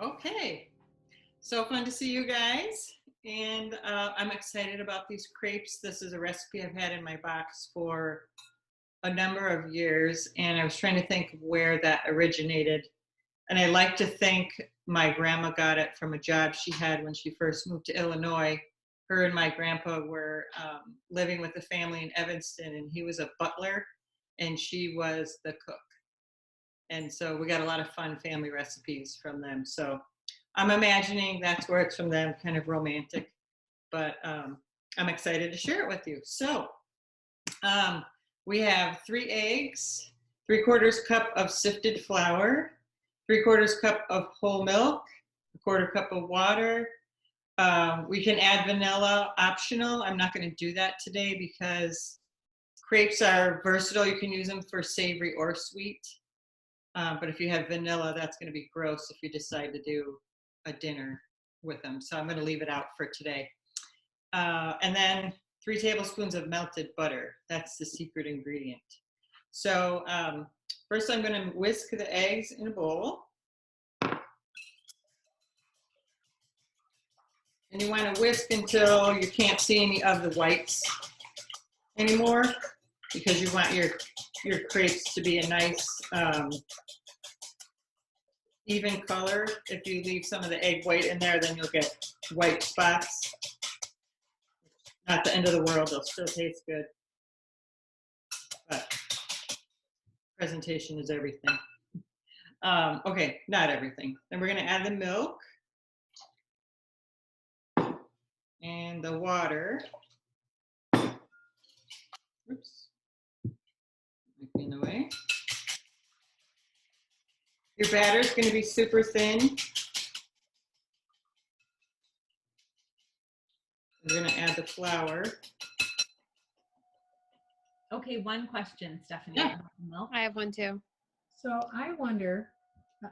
Okay, so fun to see you guys. And I'm excited about these crepes. This is a recipe I've had in my box for a number of years, and I was trying to think where that originated. And I like to think my grandma got it from a job she had when she first moved to Illinois. Her and my grandpa were living with the family in Evanston, and he was a butler, and she was the cook. And so we got a lot of fun family recipes from them. So I'm imagining that's where it's from them, kind of romantic, but I'm excited to share it with you. So we have 3 eggs, 3/4 cup of sifted flour, 3/4 cup of whole milk, 1/4 cup of water. We can add vanilla, optional. I'm not going to do that today because crepes are versatile. You can use them for savory or sweet. But if you have vanilla, that's going to be gross if you decide to do a dinner with them. So I'm going to leave it out for today. And then 3 tablespoons of melted butter. That's the secret ingredient. So first I'm going to whisk the eggs in a bowl. And you want to whisk until you can't see any of the whites anymore, because you want your crepes to be a nice even color. If you leave some of the egg white in there, then you'll get white spots. Not the end of the world, they'll still taste good. But presentation is everything. Okay, not everything. Then we're gonna add the milk and the water. Oops, might be in the way. Your batter is going to be super thin. We're going to add the flour. Okay, one question, Stephanie. Yeah. I have one too. So I wonder,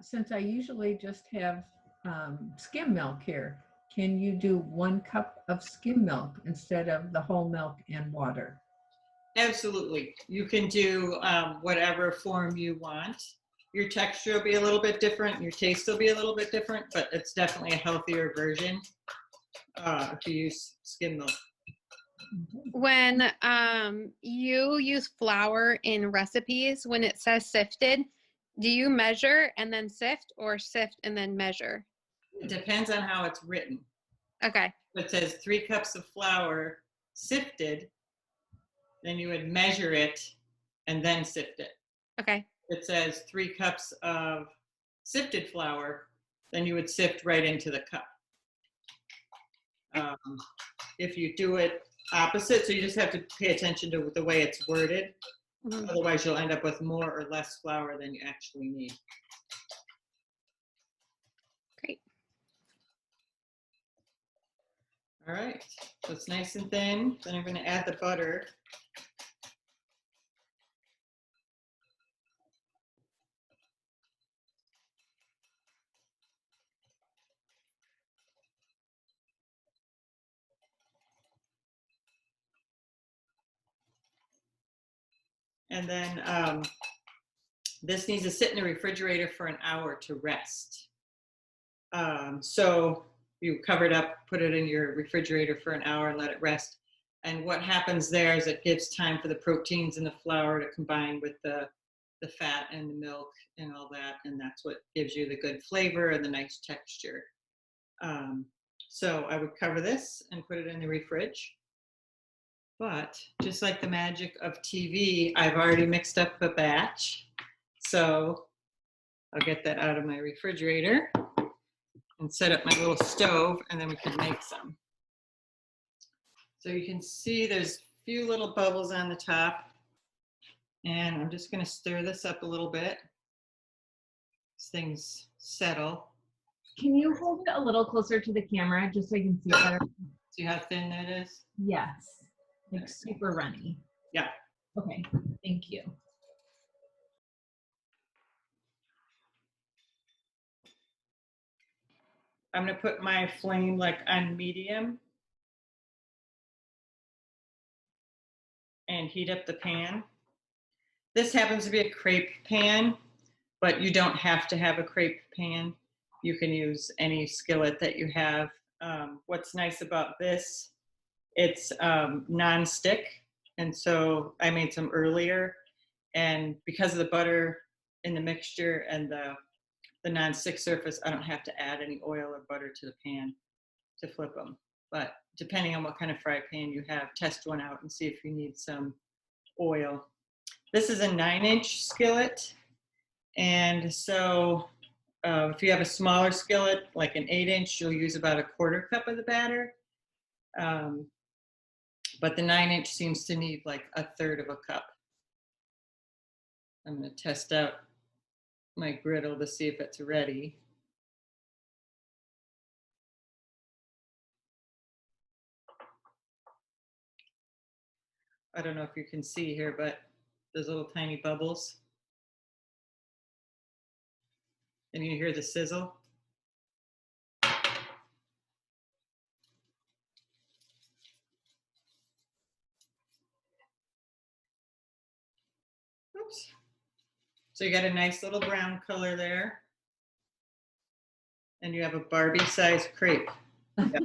since I usually just have skim milk here, can you do 1 cup of skim milk instead of the whole milk and water? Absolutely. You can do whatever form you want. Your texture will be a little bit different. Your taste will be a little bit different, but it's definitely a healthier version if you use skim milk. When you use flour in recipes, when it says sifted, do you measure and then sift, or sift and then measure? It depends on how it's written. Okay. If it says 3 cups of flour sifted, then you would measure it and then sift it. Okay. If it says 3 cups of sifted flour, then you would sift right into the cup. If you do it opposite, so you just have to pay attention to the way it's worded. Mm-hmm. Otherwise, you'll end up with more or less flour than you actually need. Great. All right, so it's nice and thin. Then I'm going to add the butter. And then this needs to sit in the refrigerator for an hour to rest. So you cover it up, put it in your refrigerator for an hour and let it rest. And what happens there is it gives time for the proteins in the flour to combine with the fat and the milk and all that. And that's what gives you the good flavor and the nice texture. So I would cover this and put it in the fridge. But just like the magic of TV, I've already mixed up a batch. So I'll get that out of my refrigerator and set up my little stove, and then we can make some. So you can see there's a few little bubbles on the top, and I'm just going to stir this up a little bit as things settle. Can you hold it a little closer to the camera just so you can see it better? See how thin that is? Yes. Like super runny. Yeah. Okay, thank you. I'm going to put my flame like on medium and heat up the pan. This happens to be a crepe pan, but you don't have to have a crepe pan. You can use any skillet that you have. What's nice about this, it's non-stick. And so I made some earlier, and because of the butter in the mixture and the non-stick surface, I don't have to add any oil or butter to the pan to flip them. But depending on what kind of fry pan you have, test one out and see if you need some oil. This is a 9-inch skillet. And so if you have a smaller skillet, like an 8-inch, you'll use about 1/4 cup of the batter. But the 9-inch seems to need like 1/3 of a cup. I'm going to test out my griddle to see if it's ready. I don't know if you can see here, but there's little tiny bubbles. And you hear the sizzle. Oops. So you got a nice little brown color there. And you have a Barbie-sized crepe. Yep.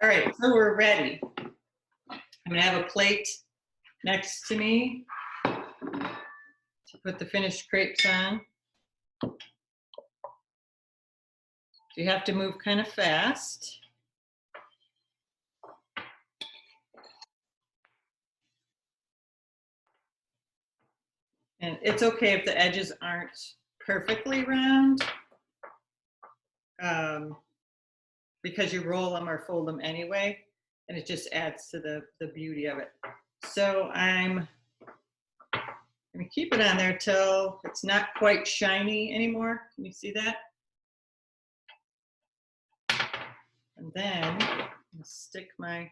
All right, so we're ready. I'm gonna have a plate next to me to put the finished crepes on. You have to move kind of fast. And it's okay if the edges aren't perfectly round, because you roll them or fold them anyway, and it just adds to the beauty of it. So I'm gonna keep it on there till it's not quite shiny anymore. Can you see that? And then I'm gonna stick my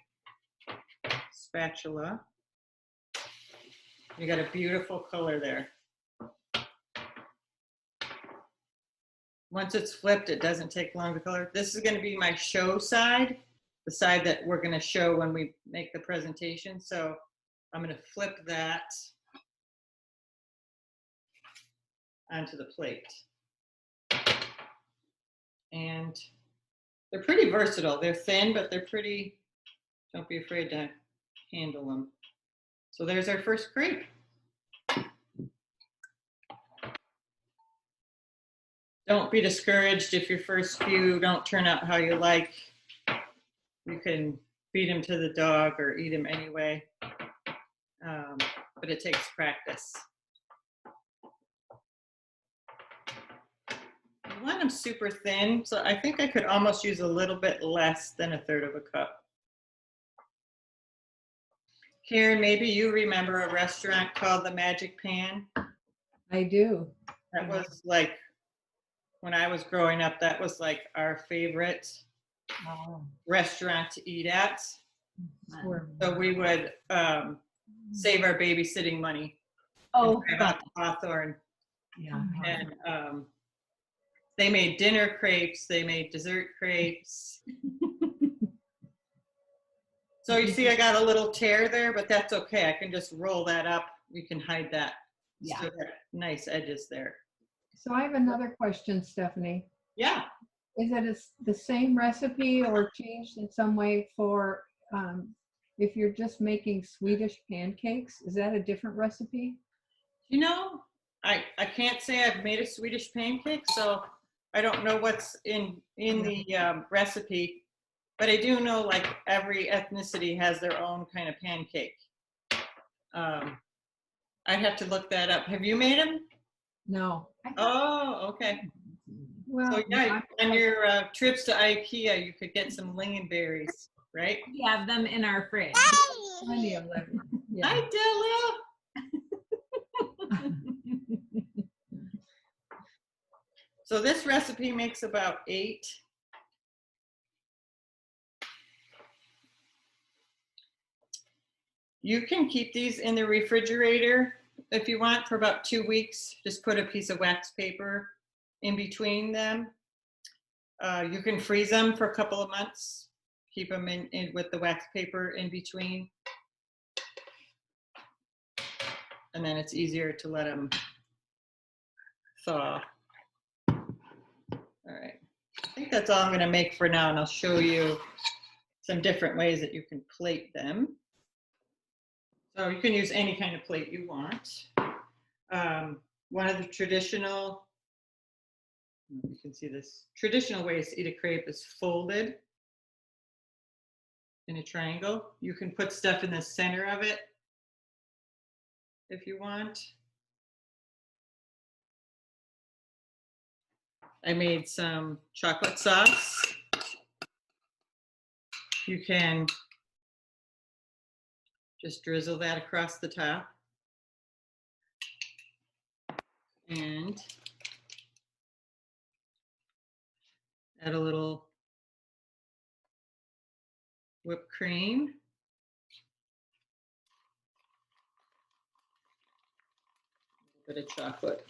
spatula. You got a beautiful color there. Once it's flipped, it doesn't take long to color. This is going to be my show side, the side that we're going to show when we make the presentation. So I'm going to flip that onto the plate. And they're pretty versatile. They're thin, but they're pretty, don't be afraid to handle them. So there's our first crepe. Don't be discouraged if your first few don't turn out how you like. You can feed them to the dog or eat them anyway, but it takes practice. You want them super thin, so I think I could almost use a little bit less than 1/3 of a cup. Karen, maybe you remember a restaurant called the Magic Pan? I do. That was like, when I was growing up, that was like our favorite restaurant to eat at. So we would save our babysitting money. Oh, Out to Hawthorne. Yeah. And they made dinner crepes, they made dessert crepes. So you see I got a little tear there, but that's okay. I can just roll that up. We can hide that. Yeah. Still got nice edges there. So I have another question, Stephanie. Yeah. Is it the same recipe or changed in some way for if you're just making Swedish pancakes? Is that a different recipe? You know, I can't say I've made a Swedish pancake, so I don't know what's in the recipe, but I do know like every ethnicity has their own kind of pancake. I'd have to look that up. Have you made them? No. Oh, okay. Well, So yeah, on your trips to IKEA, you could get some lingonberries, right? we have them in our fridge. plenty of them. Yeah. Hi, Delia. So this recipe makes about 8. You can keep these in the refrigerator if you want for about 2 weeks. Just put a piece of wax paper in between them. You can freeze them for a couple of months. Keep them in with the wax paper in between. And then it's easier to let them thaw. All right, think that's all I'm going to make for now, and I'll show you some different ways that you can plate them. So you can use any kind of plate you want. One of the traditional, you can see this, traditional ways to eat a crepe is folded in a triangle. You can put stuff in the center of it if you want. I made some chocolate sauce. You can just drizzle that across the top. And add a little whipped cream. A bit of chocolate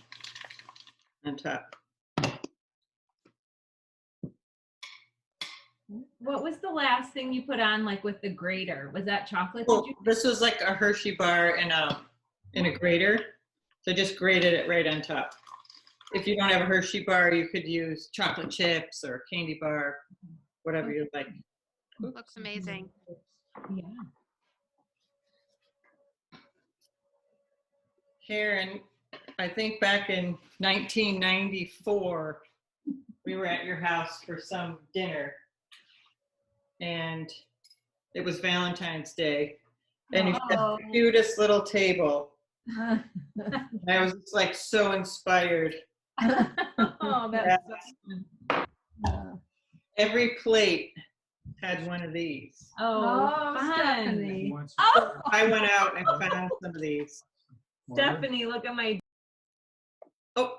on top. What was the last thing you put on, like with the grater? Was that chocolate? Well, this was like a Hershey bar in a grater. So just grated it right on top. If you don't have a Hershey bar, you could use chocolate chips or candy bar, whatever you like. Looks amazing. Yeah. Karen, I think back in 1994, we were at your house for some dinner, and it was Valentine's Day, and you had the cutest little table. I was just like so inspired. Oh, that's Every plate had one of these. fun. Stephanie. Oh, I went out and found some of these. Stephanie, look at my. Oh,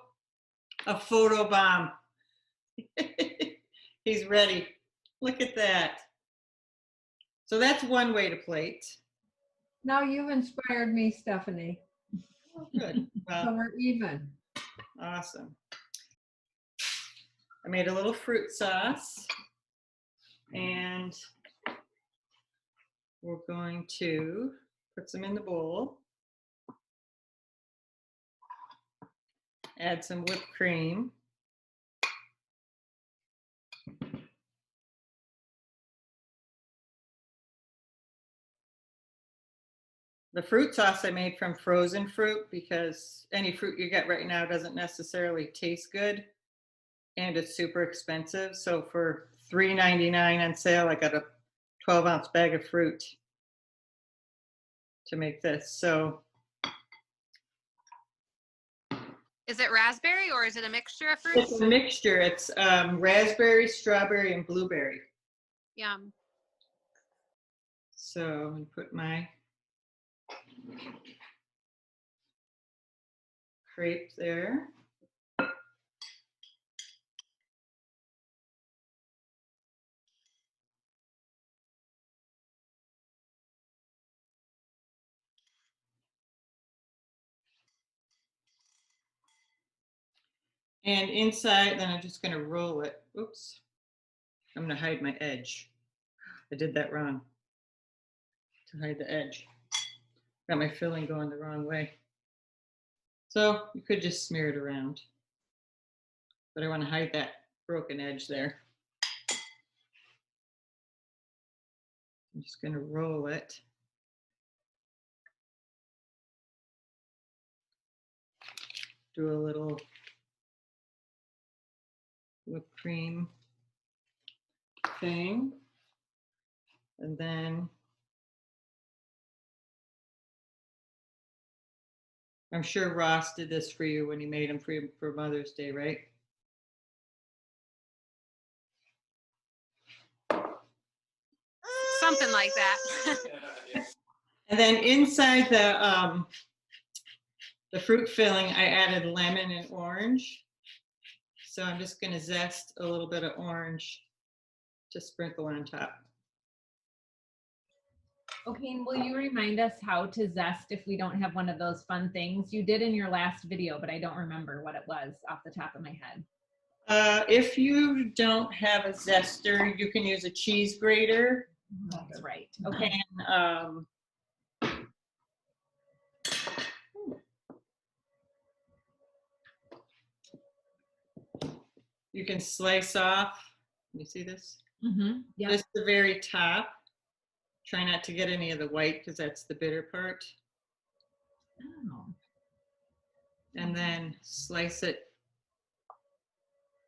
a photo bomb. He's ready. Look at that. So that's one way to plate. Now you've inspired me, Stephanie. Oh, good. So Well, we're even. awesome. I made a little fruit sauce, and we're going to put some in the bowl. Add some whipped cream. The fruit sauce I made from frozen fruit, because any fruit you get right now doesn't necessarily taste good, and it's super expensive. So for $3.99 on sale, I got a 12-ounce bag of fruit to make this. So Is it raspberry or is it a mixture of fruits? it's a mixture. It's raspberry, strawberry, and blueberry. Yum. So I'm gonna put my crepe there. And inside, then I'm just gonna roll it. Oops. I'm gonna hide my edge. I did that wrong. To hide the edge. Got my filling going the wrong way. So you could just smear it around. But I want to hide that broken edge there. I'm just going to roll it. Do a little whipped cream thing. And then I'm sure Ross did this for you when he made them for you for Mother's Day, right? Something like that. And then inside the fruit filling, I added lemon and orange. So I'm just going to zest a little bit of orange to sprinkle on top. Okay, and will you remind us how to zest if we don't have one of those fun things? You did in your last video, but I don't remember what it was off the top of my head. If you don't have a zester, you can use a cheese grater. That's right. Okay. And, you can slice off You see this? Mm-hmm. Yeah. Just the very top. Try not to get any of the white because that's the bitter part. Oh. And then slice it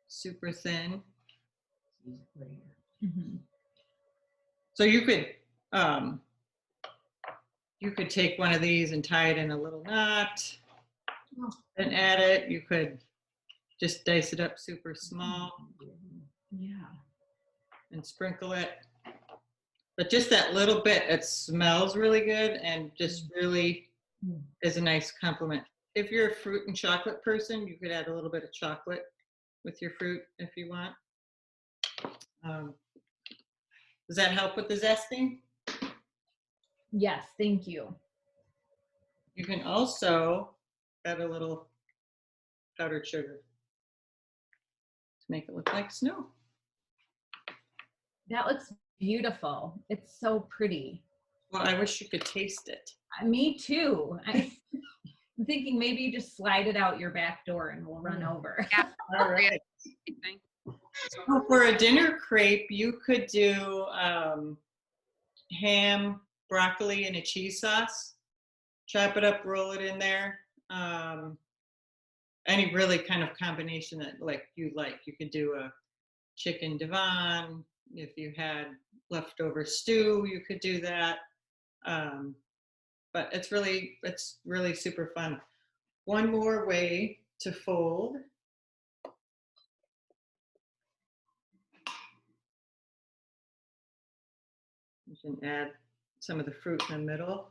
super thin. Mm-hmm. So you could take one of these and tie it in a little knot and add it. You could just dice it up super small Yeah. and sprinkle it. But just that little bit, it smells really good and just really is a nice compliment. If you're a fruit and chocolate person, you could add a little bit of chocolate with your fruit if you want. Does that help with the zesting? Yes, thank you. You can also add a little powdered sugar to make it look like snow. That looks beautiful. It's so pretty. Well, I wish you could taste it. Me too. I'm thinking maybe you just slide it out your back door and we'll run over. Yeah. All right. So for a dinner crepe, you could do ham, broccoli, and a cheese sauce. Chop it up, roll it in there. Any really kind of combination that you like. You could do a chicken divan. If you had leftover stew, you could do that. But it's really super fun. One more way to fold. You can add some of the fruit in the middle.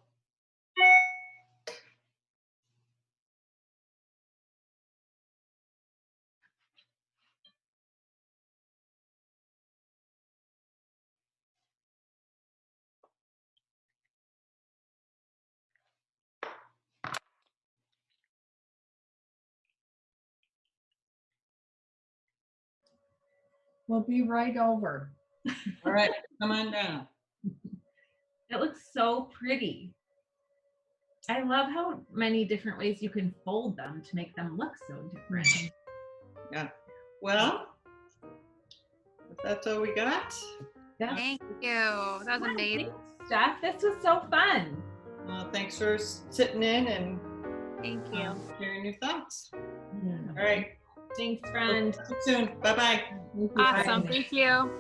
We'll be right over. All right, come on down. It looks so pretty. I love how many different ways you can fold them to make them look so different. Yeah. Well, if that's all we got. Thank you. That was amazing. Thanks, Steph. This was so fun. Well, thanks for sitting in and Thank you. sharing your thoughts. Yeah. All right. Thanks, friend. See you soon. Bye-bye. Awesome. Thank you.